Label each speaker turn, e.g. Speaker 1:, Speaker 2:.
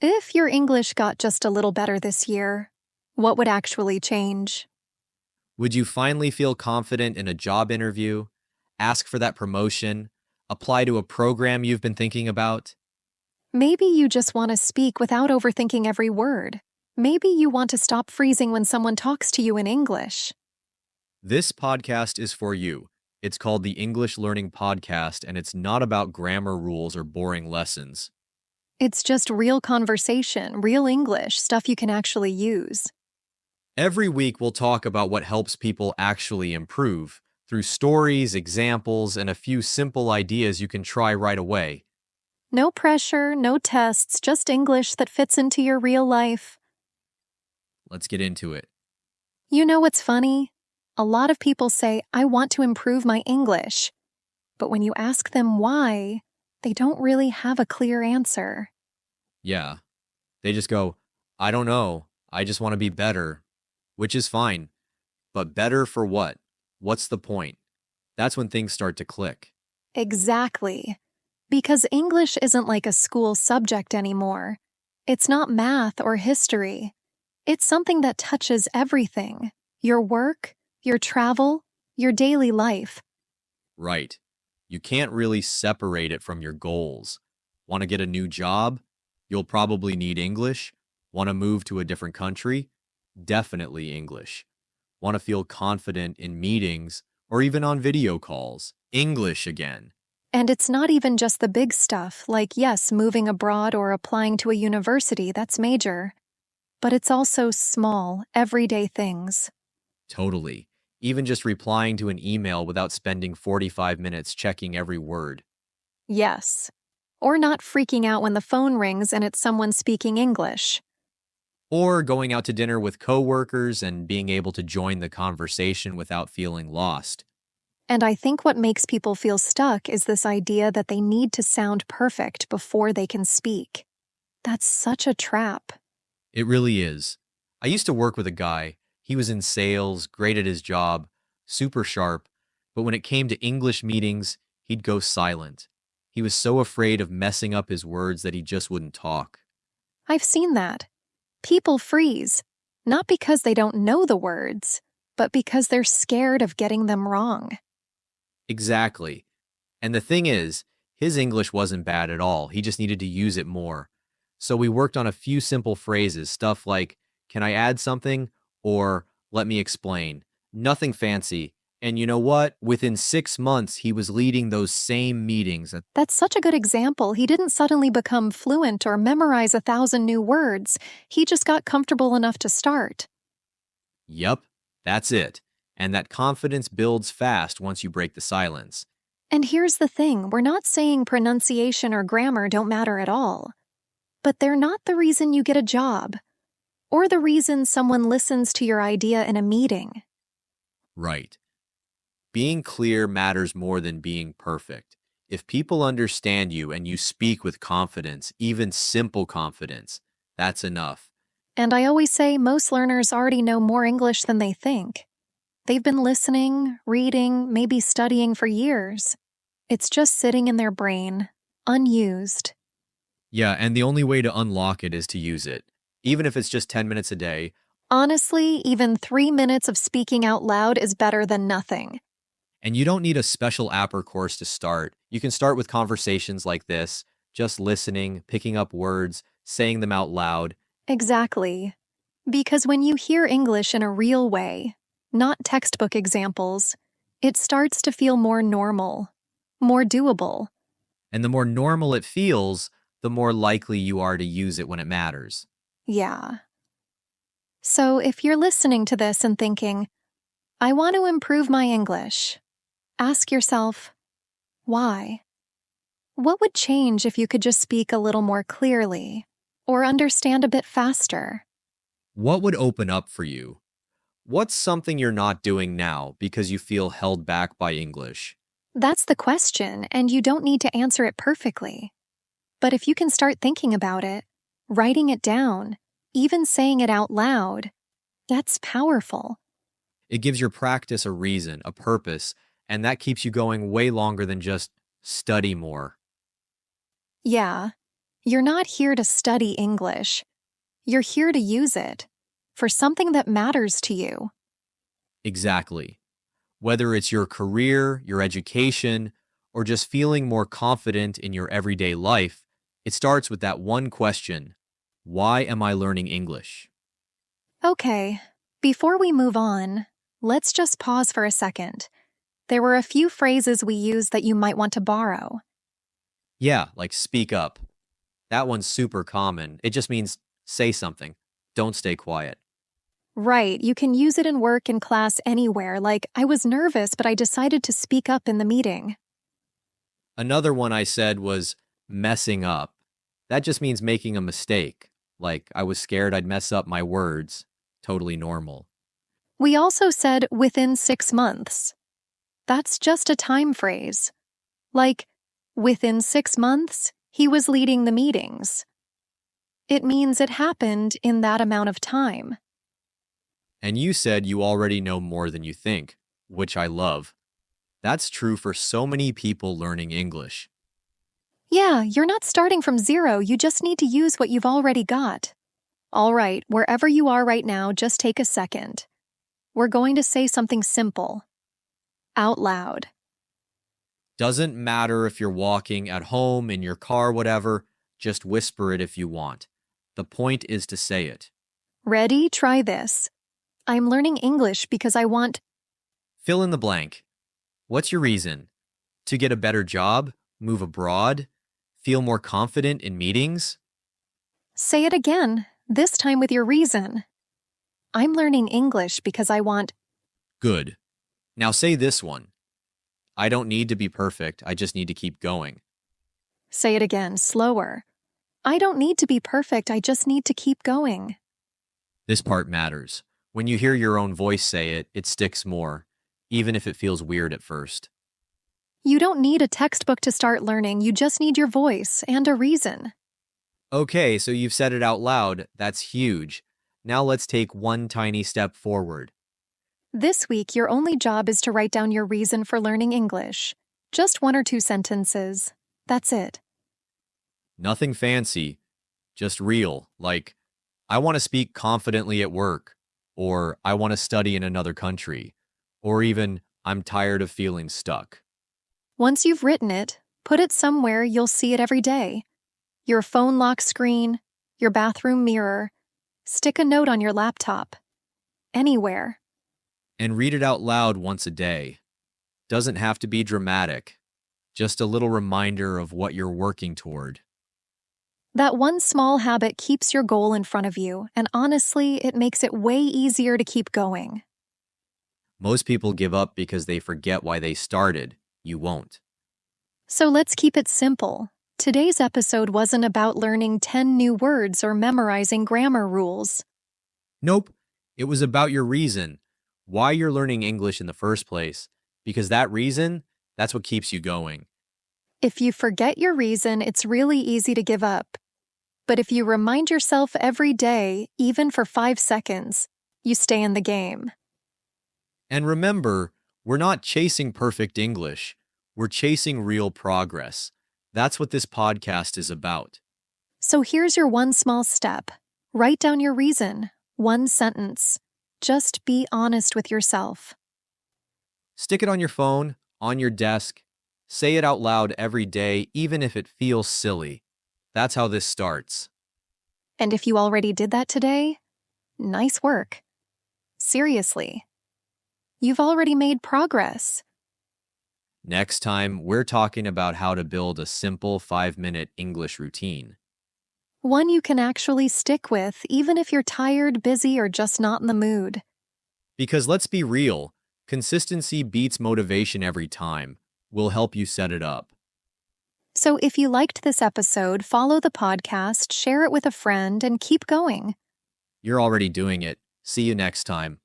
Speaker 1: If your English got just a little better this year, what would actually change?
Speaker 2: Would you finally feel confident in a job interview, ask for that promotion, apply to a program you've been thinking about?
Speaker 1: Maybe you just want to speak without overthinking every word. Maybe you want to stop freezing when someone talks to you in English.
Speaker 2: This podcast is for you. It's called the English Learning Podcast, and it's not about grammar rules or boring lessons.
Speaker 1: It's just real conversation, real English, stuff you can actually use.
Speaker 2: Every week, we'll talk about what helps people actually improve through stories, examples, and a few simple ideas you can try right away.
Speaker 1: No pressure, no tests, just English that fits into your real life.
Speaker 2: Let's get into it.
Speaker 1: You know what's funny? A lot of people say, I want to improve my English. But when you ask them why, they don't really have a clear answer.
Speaker 2: Yeah, they just go, I don't know. I just want to be better, which is fine. But better for what? What's the point? That's when things start to click.
Speaker 1: Exactly. Because English isn't like a school subject anymore. It's not math or history. It's something that touches everything: your work, your travel, your daily life.
Speaker 2: Right. You can't really separate it from your goals. Want to get a new job? You'll probably need English. Want to move to a different country? Definitely English. Want to feel confident in meetings or even on video calls? English again.
Speaker 1: And it's not even just the big stuff, like, yes, moving abroad or applying to a university, that's major. But it's also small, everyday things.
Speaker 2: Totally. Even just replying to an email without spending 45 minutes checking every word.
Speaker 1: Yes. Or not freaking out when the phone rings and it's someone speaking English.
Speaker 2: Or going out to dinner with coworkers and being able to join the conversation without feeling lost.
Speaker 1: And I think what makes people feel stuck is this idea that they need to sound perfect before they can speak. That's such a trap.
Speaker 2: It really is. I used to work with a guy. He was in sales, great at his job, super sharp, but when it came to English meetings, he'd go silent. He was so afraid of messing up his words that he just wouldn't talk.
Speaker 1: I've seen that. People freeze, not because they don't know the words, but because they're scared of getting them wrong.
Speaker 2: Exactly. And the thing is, his English wasn't bad at all. He just needed to use it more. So we worked on a few simple phrases, stuff like, can I add something? Or let me explain. Nothing fancy. And you know what? Within 6 months, he was leading those same meetings.
Speaker 1: That's such a good example. He didn't suddenly become fluent or memorize 1,000 new words. He just got comfortable enough to start.
Speaker 2: Yup, that's it. And that confidence builds fast once you break the silence.
Speaker 1: And here's the thing, we're not saying pronunciation or grammar don't matter at all. But they're not the reason you get a job, or the reason someone listens to your idea in a meeting.
Speaker 2: Right. Being clear matters more than being perfect. If people understand you and you speak with confidence, even simple confidence, that's enough.
Speaker 1: And I always say most learners already know more English than they think. They've been listening, reading, maybe studying for years. It's just sitting in their brain, unused.
Speaker 2: Yeah, and the only way to unlock it is to use it. Even if it's just 10 minutes a day.
Speaker 1: Honestly, even 3 minutes of speaking out loud is better than nothing.
Speaker 2: And you don't need a special app or course to start. You can start with conversations like this, just listening, picking up words, saying them out loud.
Speaker 1: Exactly. Because when you hear English in a real way, not textbook examples, it starts to feel more normal, more doable.
Speaker 2: And the more normal it feels, the more likely you are to use it when it matters.
Speaker 1: Yeah. So if you're listening to this and thinking, I want to improve my English, ask yourself, why? What would change if you could just speak a little more clearly or understand a bit faster?
Speaker 2: What would open up for you? What's something you're not doing now because you feel held back by English?
Speaker 1: That's the question, and you don't need to answer it perfectly. But if you can start thinking about it, writing it down, even saying it out loud, that's powerful.
Speaker 2: It gives your practice a reason, a purpose, and that keeps you going way longer than just study more.
Speaker 1: Yeah. You're not here to study English. You're here to use it for something that matters to you.
Speaker 2: Exactly. Whether it's your career, your education, or just feeling more confident in your everyday life, it starts with that one question: why am I learning English?
Speaker 1: Okay, before we move on, let's just pause for a second. There were a few phrases we used that you might want to borrow.
Speaker 2: Yeah, like speak up. That one's super common. It just means say something. Don't stay quiet.
Speaker 1: Right, you can use it in work and class anywhere, like, I was nervous, but I decided to speak up in the meeting.
Speaker 2: Another one I said was messing up. That just means making a mistake. Like I was scared I'd mess up my words. Totally normal.
Speaker 1: We also said within 6 months. That's just a time phrase. Like, within 6 months, he was leading the meetings. It means it happened in that amount of time.
Speaker 2: And you said you already know more than you think, which I love. That's true for so many people learning English.
Speaker 1: Yeah, you're not starting from zero, you just need to use what you've already got. All right, wherever you are right now, just take a second. We're going to say something simple. Out loud.
Speaker 2: Doesn't matter if you're walking at home, in your car, whatever, just whisper it if you want. The point is to say it.
Speaker 1: Ready? Try this. I'm learning English because I want.
Speaker 2: Fill in the blank. What's your reason? To get a better job? Move abroad? Feel more confident in meetings?
Speaker 1: Say it again, this time with your reason. I'm learning English because I want.
Speaker 2: Good. Now say this one. I don't need to be perfect, I just need to keep going.
Speaker 1: Say it again, slower. I don't need to be perfect, I just need to keep going.
Speaker 2: This part matters. When you hear your own voice say it, it sticks more, even if it feels weird at first.
Speaker 1: You don't need a textbook to start learning, you just need your voice and a reason.
Speaker 2: Okay, so you've said it out loud. That's huge. Now let's take one tiny step forward.
Speaker 1: This week, your only job is to write down your reason for learning English. Just 1 or 2 sentences. That's it.
Speaker 2: Nothing fancy, just real, like, I want to speak confidently at work, or I want to study in another country, or even, I'm tired of feeling stuck.
Speaker 1: Once you've written it, put it somewhere you'll see it every day. Your phone lock screen, your bathroom mirror. Stick a note on your laptop. Anywhere.
Speaker 2: And read it out loud once a day. Doesn't have to be dramatic, just a little reminder of what you're working toward.
Speaker 1: That one small habit keeps your goal in front of you, and honestly, it makes it way easier to keep going.
Speaker 2: Most people give up because they forget why they started. You won't.
Speaker 1: So let's keep it simple. Today's episode wasn't about learning 10 new words or memorizing grammar rules.
Speaker 2: Nope. It was about your reason, why you're learning English in the first place, because that reason, that's what keeps you going.
Speaker 1: If you forget your reason, it's really easy to give up. But if you remind yourself every day, even for 5 seconds, you stay in the game.
Speaker 2: And remember, we're not chasing perfect English. We're chasing real progress. That's what this podcast is about.
Speaker 1: So here's your one small step. Write down your reason. 1 sentence. Just be honest with yourself.
Speaker 2: Stick it on your phone, on your desk. Say it out loud every day, even if it feels silly. That's how this starts.
Speaker 1: And if you already did that today, nice work. Seriously. You've already made progress.
Speaker 2: Next time, we're talking about how to build a simple 5-minute English routine.
Speaker 1: One you can actually stick with, even if you're tired, busy, or just not in the mood.
Speaker 2: Because let's be real, consistency beats motivation every time. We'll help you set it up.
Speaker 1: So if you liked this episode, follow the podcast, share it with a friend, and keep going.
Speaker 2: You're already doing it. See you next time.